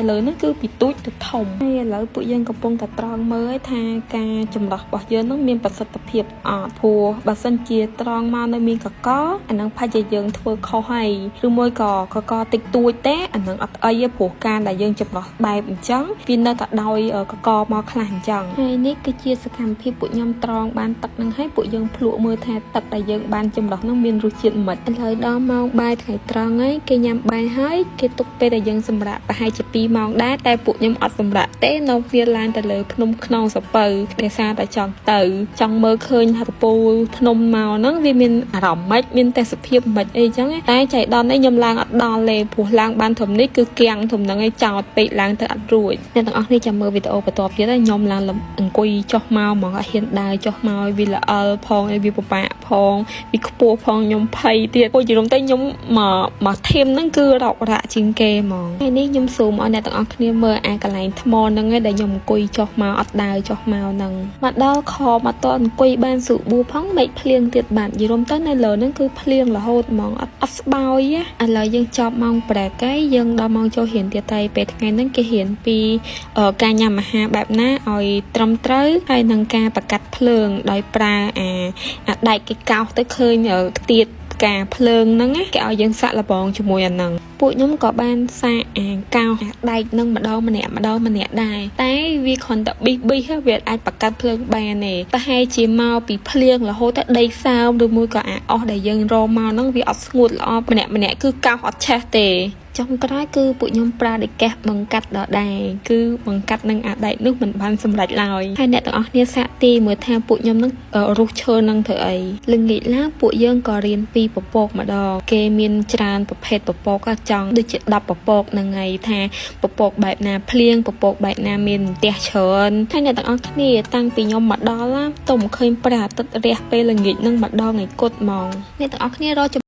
lời nó cứ bị túi từ thòng hay lỡ bụi dân cầm bông thật tròn mới tha ca chùm lọc bỏ dân nó miên bật sạch tập hiệp phù bà sân chia tròn mà nơi miên có anh đang phai dây dân thưa khó hay rồi môi có tịch túi té anh đang ấp ấy phù ca là dân chùm lọc bài bình trắng viên nơi thật đôi có mò khăn chẳng hay nít cái chia sẻ cảm phiền bụi nhom tròn ban tật năngให้bụi dân phụa mưa tha tật đại dân ban chùm lọc nó miên ruột chuyện mệt anh lời đó mau bài thải tròn ấy cái nhầm bài hơi cái tục bê đại dân sầm rạ và hai chục pi mong đáแต่ពួកខ្ញុំអត់សម្រាប់ទេនៅវាឡានទៅលើភ្នំខ្នងសពៅដែលសារតែចង់ទៅចង់មើលឃើញថាពូភ្នំមកហ្នឹងវាមានអារម្មណ៍ម៉េចមានទេសភាពម៉េចអីចឹងតែចៃដន្យនេះខ្ញុំឡើងអត់ដល់ទេព្រោះឡើងបានធំនេះគឺគៀងធំហ្នឹងឯងចោតពេកឡើងទៅអត់រួចអ្នកទាំងអស់នេះចាំមើលវីដេអូបន្តទៀតហើយខ្ញុំឡើងអង្គុយចុះមកហ្មងអត់ហ៊ានដើរចុះមកវាល្អលផងឯវាពិបាកផងវាខ្ពស់ផងខ្ញុំភ័យទៀតពួកយល់ទៅខ្ញុំមកធីមហ្នឹងគឺរករាក់ជាងគេហ្មងហើយនេះខ្ញុំស៊ូមឲ្យអ្នកទាំងអស់គ្នាមើលអាកន្លែងថ្មហ្នឹងឯងដែលខ្ញុំអង្គុយចុះមកអត់ដើរចុះមកហ្នឹងមកដល់ខមកតអង្គុយបានស្រួលបួផងមេឃភ្លៀងទៀតបាទយល់ទៅនៅលើហ្នឹងគឺភ្លៀងរហូតហ្មងអត់ស្បើយឥឡូវយើងចប់ម៉ោងប្រែកឯងយើងដល់ម៉ោងចូលរៀនទៀតតែពេលថ្ងៃហ្នឹងគេរៀនពីការញ៉ាំអាហារបែបណាឲ្យត្រឹមត្រូវហើយនឹងការប្រកាត់ភ្លើងដោយប្រើអាដែកគេកោសទៅឃើញទៀតការភ្លើងហ្នឹងគេឲ្យយើងសាក់លបងជាមួយអាហ្នឹងពួកខ្ញុំក៏បានសាកអាកោសដែកហ្នឹងម្ដងម្នាក់ដែរតែវាគ្រាន់តែប៊ីវាអាចបង្កាត់ភ្លើងបានទេតែហេជាមកពីភ្លៀងរហូតដល់ដីសើមឬមួយក៏អាអស់ដែលយើងរមមកហ្នឹងវាអត់ស្ងួតល្អម្នាក់គឺកោសអត់ឆេះទេចុងក្រោយគឺពួកខ្ញុំប្រើដេកេះបង្កាត់ដល់ដែរគឺបង្កាត់នឹងអាដែកនោះមិនបានសម្រេចឡើយហើយអ្នកទាំងអស់គ្នាសាកទីមើលថាពួកខ្ញុំនឹងរុះឈើនឹងធ្វើអីល្ងាចឡើងពួកយើងក៏រៀនពីពពកម្ដងគេមានច្រើនប្រភេទពពកចង់ដូចជា10ពពកហ្នឹងហើយថាពពកបែបណាភ្លៀងពពកបែបណាមានផ្ទះច្រើនហើយអ្នកទាំងអស់គ្នាតាំងពីខ្ញុំមកដល់ទៅមិនឃើញព្រះអាទិត្យរះពេលល្ងាចនឹងម្ដងឯគត់ហ្មងអ្នកទាំងអស់គ្នារក